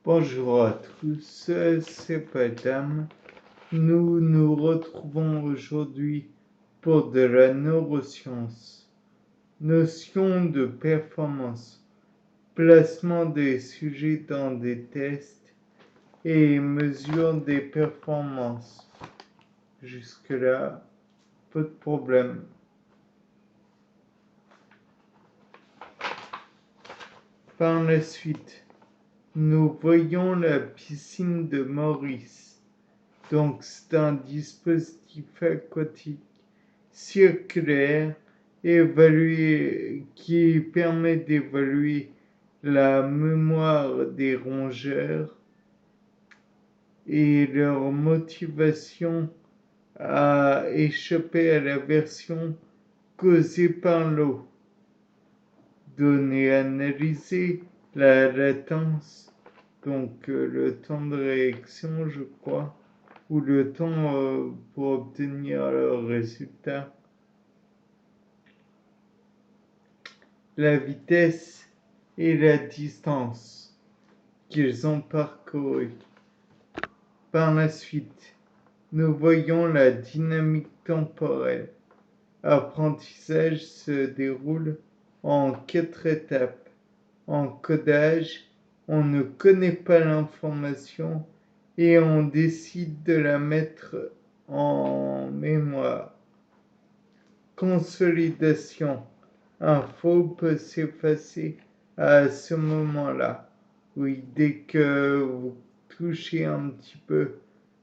Bonjour à tous, c'est Padam. Nous nous retrouvons aujourd'hui pour de la neuroscience. Notion de performance, placement des sujets dans des tests et mesure des performances. Jusque-là, pas de problème. Par la suite, nous voyons la piscine de Maurice. Donc, c'est un dispositif aquatique circulaire qui permet d'évaluer la mémoire des rongeurs et leur motivation à échapper à l'aversion causée par l'eau. Données analysées, la latence, donc le temps de réaction, je crois, ou le temps pour obtenir le résultat, la vitesse et la distance qu'ils ont parcouru. Par la suite, nous voyons la dynamique temporelle. L'apprentissage se déroule en 4 étapes. En codage, on ne connaît pas l'information et on décide de la mettre en mémoire. Consolidation. Un faux peut s'effacer à ce moment-là. Oui, dès que vous touchez un petit peu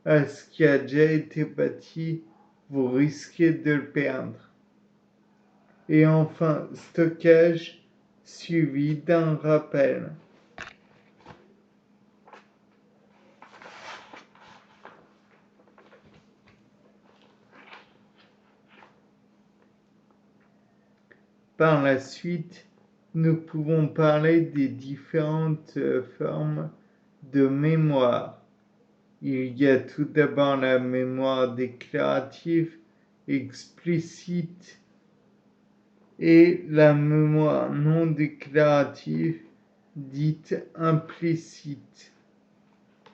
à ce qui a déjà été bâti, vous risquez de le perdre. Et enfin, stockage suivi d'un rappel. Par la suite, nous pouvons parler des différentes formes de mémoire. Il y a tout d'abord la mémoire déclarative, explicite, et la mémoire non déclarative, dite implicite.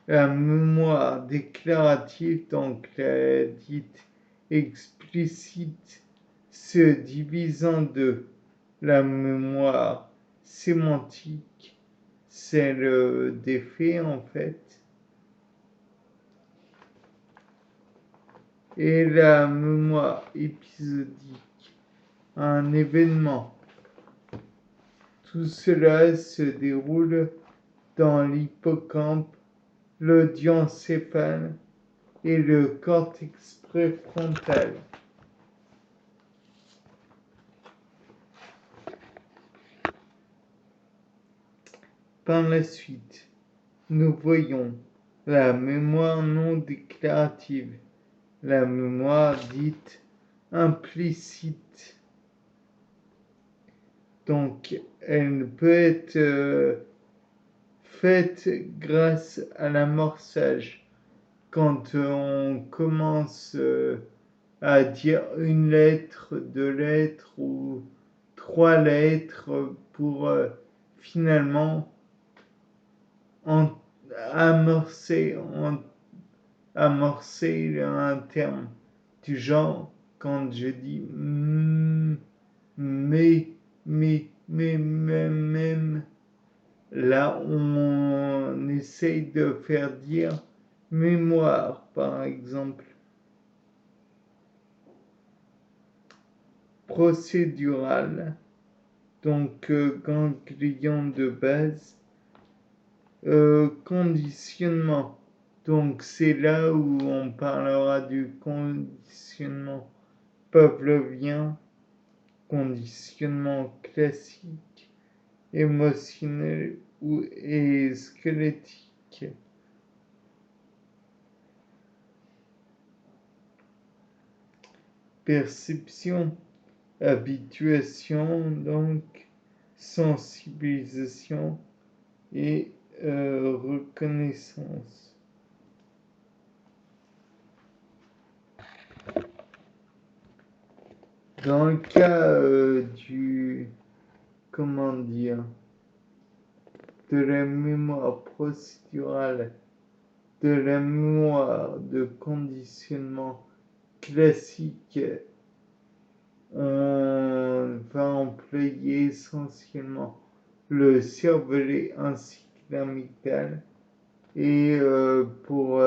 La mémoire déclarative, donc la dite explicite, se divise en deux. La mémoire sémantique, celle des faits en fait, et la mémoire épisodique, un événement. Tout cela se déroule dans l'hippocampe, le diencéphale et le cortex préfrontal. Par la suite, nous voyons la mémoire non déclarative, la mémoire dite implicite. Donc, elle peut être faite grâce à l'amorçage. Quand on commence à dire une lettre, 2 lettres ou 3 lettres pour finalement amorcer un terme du genre quand je dis même, là on essaye de faire dire mémoire par exemple. Procédural, donc ganglion de base. Conditionnement, donc c'est là où on parlera du conditionnement pavlovien, conditionnement classique, émotionnel et squelettique. Perception, habituation, donc sensibilisation et reconnaissance. Dans le cas de la mémoire procédurale, de la mémoire de conditionnement classique, on va employer essentiellement le cervelet ainsi que l'amygdale. Et pour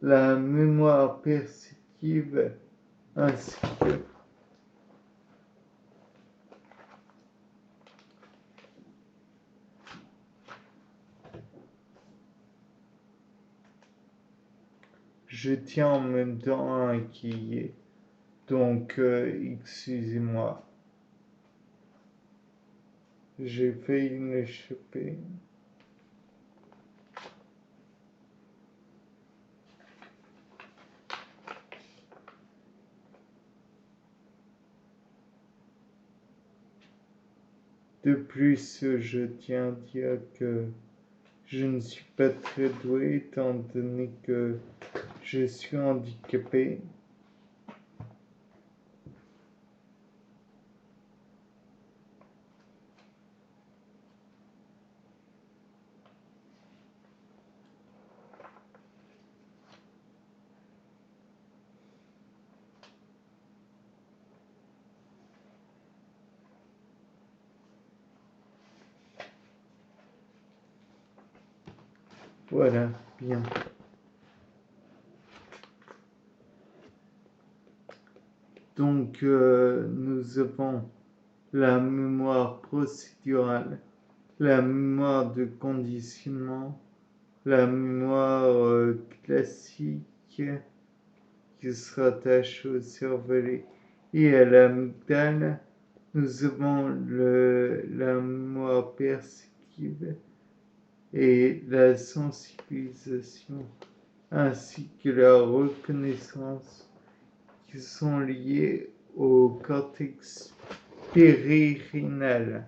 la mémoire perceptive ainsi que je tiens en même temps un cahier, donc excusez-moi, j'ai failli m'échapper. De plus, je tiens à dire que je ne suis pas très doué étant donné que je suis handicapé. Voilà, bien. Donc, nous avons la mémoire procédurale, la mémoire de conditionnement, la mémoire classique qui se rattache au cervelet et à l'amygdale. Nous avons la mémoire perceptive et la sensibilisation ainsi que la reconnaissance qui sont liées au cortex périrénal.